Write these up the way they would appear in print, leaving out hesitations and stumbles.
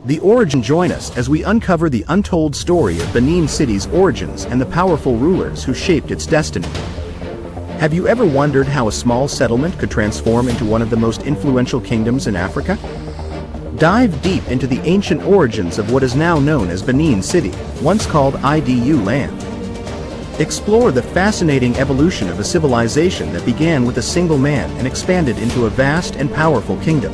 The origin. Join us as we uncover the untold story of Benin City's origins and the powerful rulers who shaped its destiny. Have you ever wondered how a small settlement could transform into one of the most influential kingdoms in Africa? Dive deep into the ancient origins of what is now known as Benin City, once called Idu land. Explore the fascinating evolution of a civilization that began with a single man and expanded into a vast and powerful kingdom.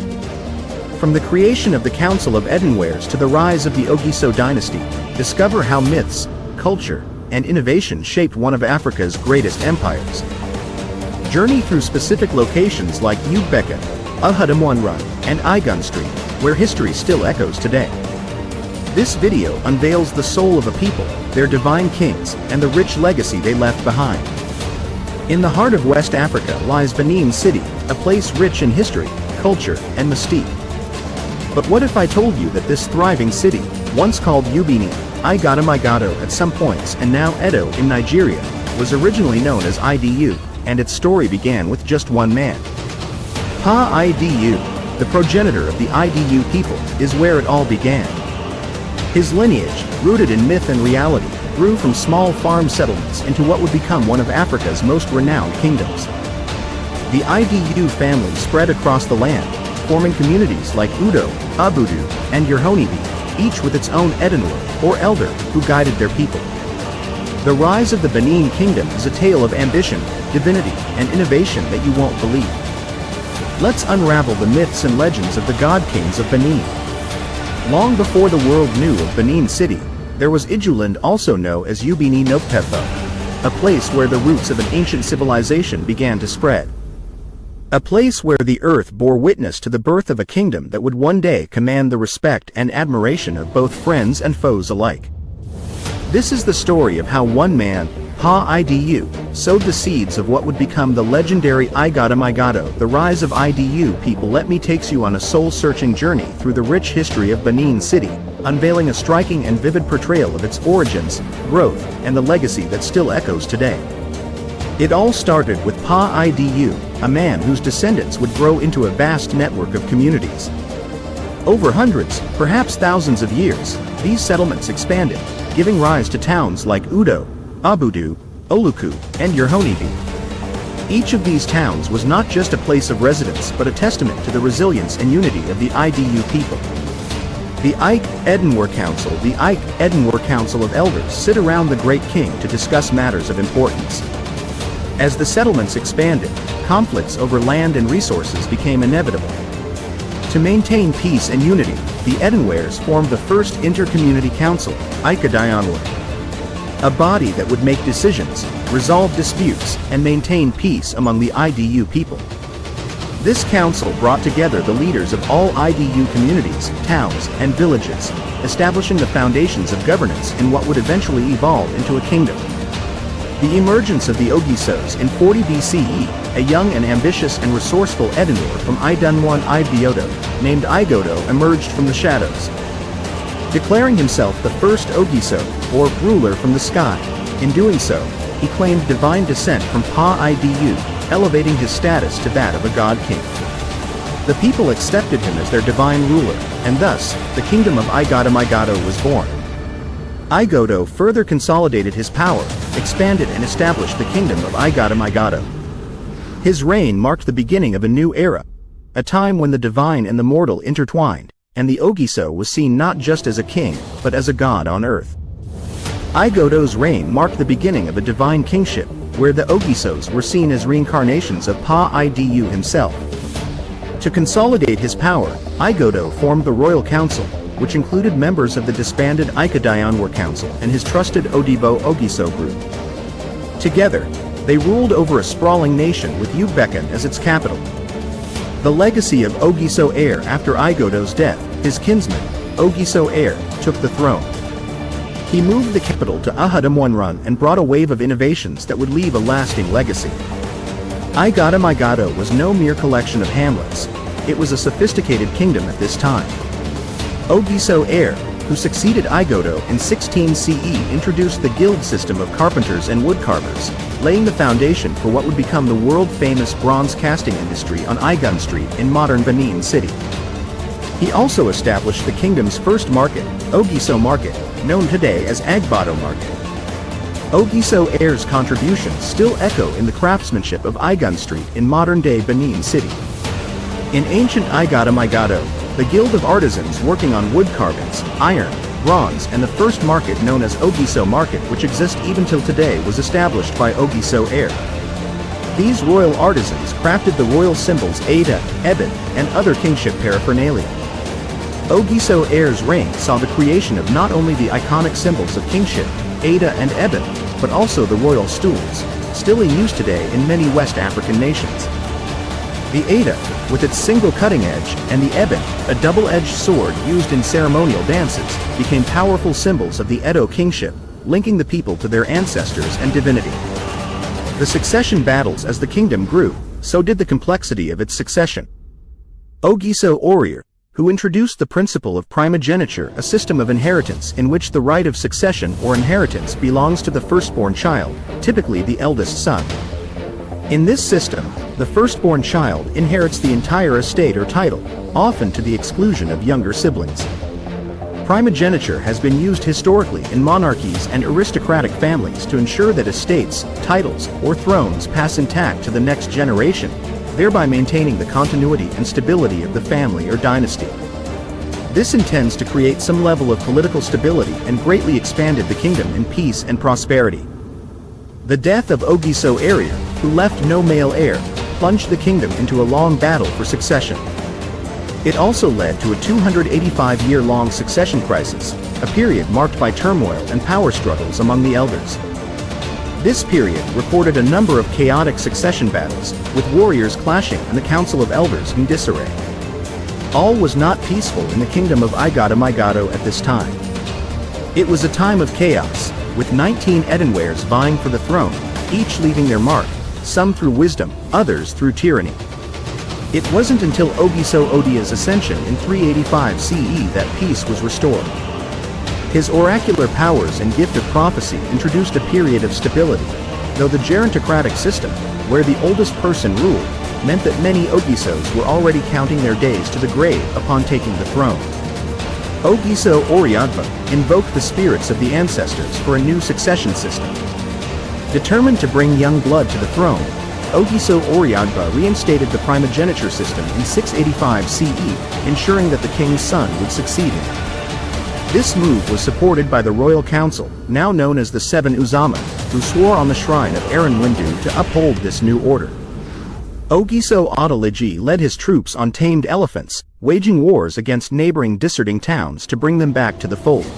From the creation of the Council of Edenwares to the rise of the Ogiso dynasty, discover how myths, culture, and innovation shaped one of Africa's greatest empires. Journey through specific locations like Ugbeka, Ahadamwanrun, and Igun Street, where history still echoes today. This video unveils the soul of a people, their divine kings, and the rich legacy they left behind. In the heart of West Africa lies Benin City, a place rich in history, culture, and mystique. But what if I told you that this thriving city, once called Ubini, Igado at some points and now Edo in Nigeria, was originally known as Idu, and its story began with just one man. Pa Idu, the progenitor of the Idu people, is where it all began. His lineage, rooted in myth and reality, grew from small farm settlements into what would become one of Africa's most renowned kingdoms. The Idu family spread across the land, forming communities like Udo, Abudu, and Yerhonibi, each with its own Edenwar, or elder, who guided their people. The rise of the Benin Kingdom is a tale of ambition, divinity, and innovation that you won't believe. Let's unravel the myths and legends of the god kings of Benin. Long before the world knew of Benin City, there was Ijuland, also known as Ubini Nopepho, a place where the roots of an ancient civilization began to spread. A place where the earth bore witness to the birth of a kingdom that would one day command the respect and admiration of both friends and foes alike. This is the story of how one man, Pa Idu, sowed the seeds of what would become the legendary Igado, the rise of Idu people. Let me take you on a soul-searching journey through the rich history of Benin City, unveiling a striking and vivid portrayal of its origins, growth, and the legacy that still echoes today. It all started with Pa Idu, a man whose descendants would grow into a vast network of communities. Over hundreds, perhaps thousands of years, these settlements expanded, giving rise to towns like Udo, Abudu, Oluku, and Yerhonibi. Each of these towns was not just a place of residence but a testament to the resilience and unity of the Idu people. The Ike Edenwar Council of Elders sit around the great king to discuss matters of importance. As the settlements expanded, conflicts over land and resources became inevitable. To maintain peace and unity, the Edenwares formed the first inter-community council, Ikadayanwar, a body that would make decisions, resolve disputes, and maintain peace among the Idu people. This council brought together the leaders of all Idu communities, towns, and villages, establishing the foundations of governance in what would eventually evolve into a kingdom. The emergence of the Ogisos in 40 BCE, a young and ambitious and resourceful Edenwar from Idunwan Ibiodo, named Igodo, emerged from the shadows. Declaring himself the first Ogiso, or ruler from the sky, in doing so, he claimed divine descent from Pa Idu, elevating his status to that of a god king. The people accepted him as their divine ruler, and thus, the kingdom of Igado was born. Igodo further consolidated his power, expanded and established the kingdom of Igado. His reign marked the beginning of a new era, a time when the divine and the mortal intertwined, and the Ogiso was seen not just as a king, but as a god on earth. Igodo's reign marked the beginning of a divine kingship, where the Ogisos were seen as reincarnations of Pa Idu himself. To consolidate his power, Igodo formed the Royal Council, which included members of the disbanded Ikadayanwar Council and his trusted Odibo Ogiso group. Together, they ruled over a sprawling nation with Ugbeka as its capital. The legacy of Ogiso heir after Igodo's death, his kinsman, Ogiso heir, took the throne. He moved the capital to Ahadamwanrun and brought a wave of innovations that would leave a lasting legacy. Igado was no mere collection of hamlets. It was a sophisticated kingdom at this time. Ogiso heir, who succeeded Igodo in 16 CE, introduced the guild system of carpenters and woodcarvers, laying the foundation for what would become the world-famous bronze casting industry on Igun Street in modern Benin City. He also established the kingdom's first market, Ogiso Market, known today as Agbado Market. Ogiso Heirs' contributions still echo in the craftsmanship of Igun Street in modern-day Benin City. In ancient Igado, the guild of artisans working on wood carvings, iron, bronze, and the first market known as Ogiso Market, which exists even till today, was established by Ogiso Heir. These royal artisans crafted the royal symbols Ada, Ebon, and other kingship paraphernalia. Ogiso Heir's reign saw the creation of not only the iconic symbols of kingship, Ada and Ebon, but also the royal stools, still in use today in many West African nations. The Ada, with its single cutting edge, and the Ebon, a double-edged sword used in ceremonial dances, became powerful symbols of the Edo kingship, linking the people to their ancestors and divinity. The succession battles as the kingdom grew, so did the complexity of its succession. Ogiso Orir, who introduced the principle of primogeniture, a system of inheritance in which the right of succession or inheritance belongs to the firstborn child, typically the eldest son. In this system, the firstborn child inherits the entire estate or title, often to the exclusion of younger siblings. Primogeniture has been used historically in monarchies and aristocratic families to ensure that estates, titles, or thrones pass intact to the next generation, thereby maintaining the continuity and stability of the family or dynasty. This intends to create some level of political stability and greatly expanded the kingdom in peace and prosperity. The death of Ogiso Orir, who left no male heir, plunged the kingdom into a long battle for succession. It also led to a 285-year-long succession crisis, a period marked by turmoil and power struggles among the elders. This period recorded a number of chaotic succession battles, with warriors clashing and the council of elders in disarray. All was not peaceful in the kingdom of Igado at this time. It was a time of chaos, with 19 Edenwares vying for the throne, each leaving their mark, some through wisdom, others through tyranny. It wasn't until Ogiso Odia's ascension in 385 CE that peace was restored. His oracular powers and gift of prophecy introduced a period of stability, though the gerontocratic system, where the oldest person ruled, meant that many Ogisos were already counting their days to the grave upon taking the throne. Ogiso Oriadba invoked the spirits of the ancestors for a new succession system. Determined to bring young blood to the throne, Ogiso Oriadba reinstated the primogeniture system in 685 CE, ensuring that the king's son would succeed him. This move was supported by the royal council, now known as the Seven Uzama, who swore on the shrine of Aaron Windu to uphold this new order. Ogiso Adaliji led his troops on tamed elephants, waging wars against neighboring disserting towns to bring them back to the fold.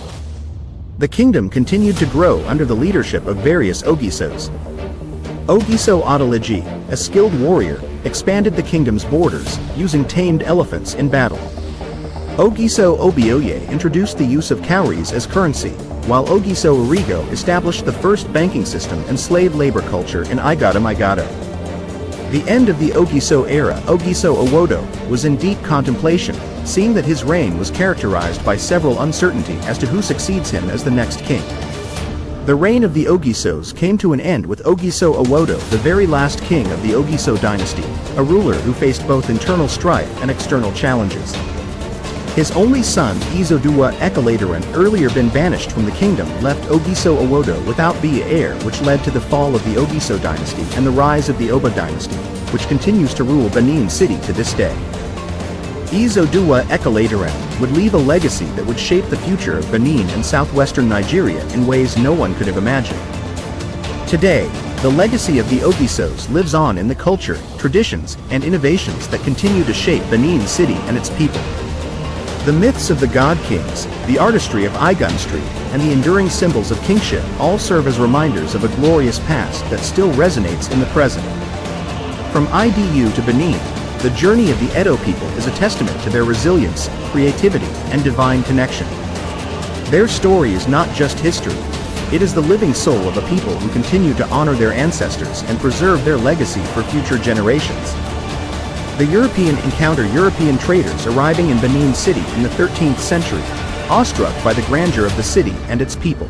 The kingdom continued to grow under the leadership of various Ogisos. Ogiso Adaliji, a skilled warrior, expanded the kingdom's borders, using tamed elephants in battle. Ogiso Obioye introduced the use of cowries as currency, while Ogiso Origo established the first banking system and slave labor culture in Igado. The end of the Ogiso era, Ogiso Owodo, was in deep contemplation, seeing that his reign was characterized by several uncertainty as to who succeeds him as the next king. The reign of the Ogisos came to an end with Ogiso Owodo, the very last king of the Ogiso dynasty, a ruler who faced both internal strife and external challenges. His only son, Izoduwa Ekalateran, earlier been banished from the kingdom, left Ogiso Owodo without the heir, which led to the fall of the Ogiso dynasty and the rise of the Oba dynasty, which continues to rule Benin City to this day. Izoduwa Ekalateran would leave a legacy that would shape the future of Benin and southwestern Nigeria in ways no one could have imagined. Today, the legacy of the Ogisos lives on in the culture, traditions, and innovations that continue to shape Benin City and its people. The myths of the god kings, the artistry of Igun Street, and the enduring symbols of kingship all serve as reminders of a glorious past that still resonates in the present. From Idu to Benin, the journey of the Edo people is a testament to their resilience, creativity, and divine connection. Their story is not just history, it is the living soul of a people who continue to honor their ancestors and preserve their legacy for future generations. The European encounter European traders arriving in Benin City in the 13th century, awestruck by the grandeur of the city and its people.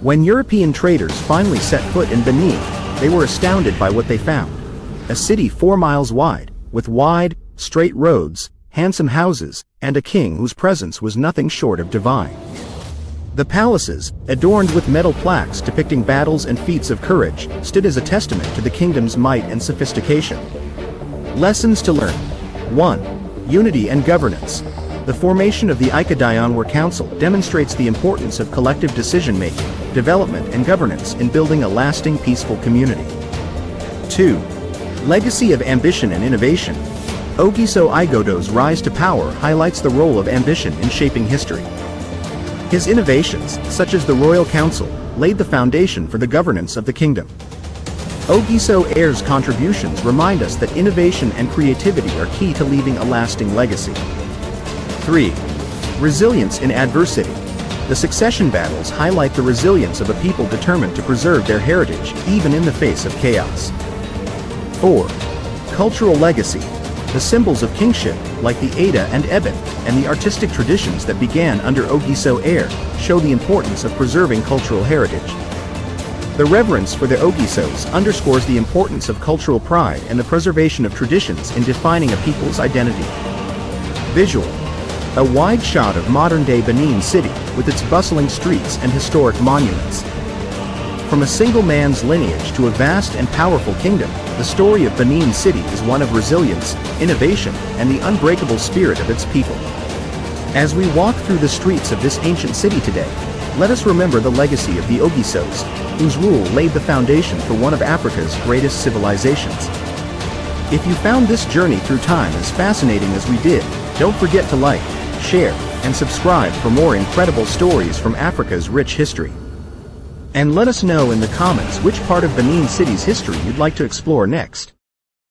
When European traders finally set foot in Benin, they were astounded by what they found. A city 4 miles wide, with wide, straight roads, handsome houses, and a king whose presence was nothing short of divine. The palaces, adorned with metal plaques depicting battles and feats of courage, stood as a testament to the kingdom's might and sophistication. Lessons to learn. 1. Unity and governance. The formation of the Ikadayanwar Council demonstrates the importance of collective decision-making, development and governance in building a lasting peaceful community. 2. Legacy of ambition and innovation. Ogiso Igodo's rise to power highlights the role of ambition in shaping history. His innovations, such as the Royal Council, laid the foundation for the governance of the kingdom. Ogiso Heir's contributions remind us that innovation and creativity are key to leaving a lasting legacy. 3. Resilience in adversity. The succession battles highlight the resilience of a people determined to preserve their heritage even in the face of chaos. 4. Cultural legacy. The symbols of kingship, like the Ada and Eben, and the artistic traditions that began under Ogiso Heir, show the importance of preserving cultural heritage. The reverence for the Ogisos underscores the importance of cultural pride and the preservation of traditions in defining a people's identity. Visual. A wide shot of modern-day Benin City, with its bustling streets and historic monuments. From a single man's lineage to a vast and powerful kingdom, the story of Benin City is one of resilience, innovation, and the unbreakable spirit of its people. As we walk through the streets of this ancient city today, let us remember the legacy of the Ogisos, whose rule laid the foundation for one of Africa's greatest civilizations. If you found this journey through time as fascinating as we did, don't forget to like, share, and subscribe for more incredible stories from Africa's rich history. And let us know in the comments which part of Benin City's history you'd like to explore next.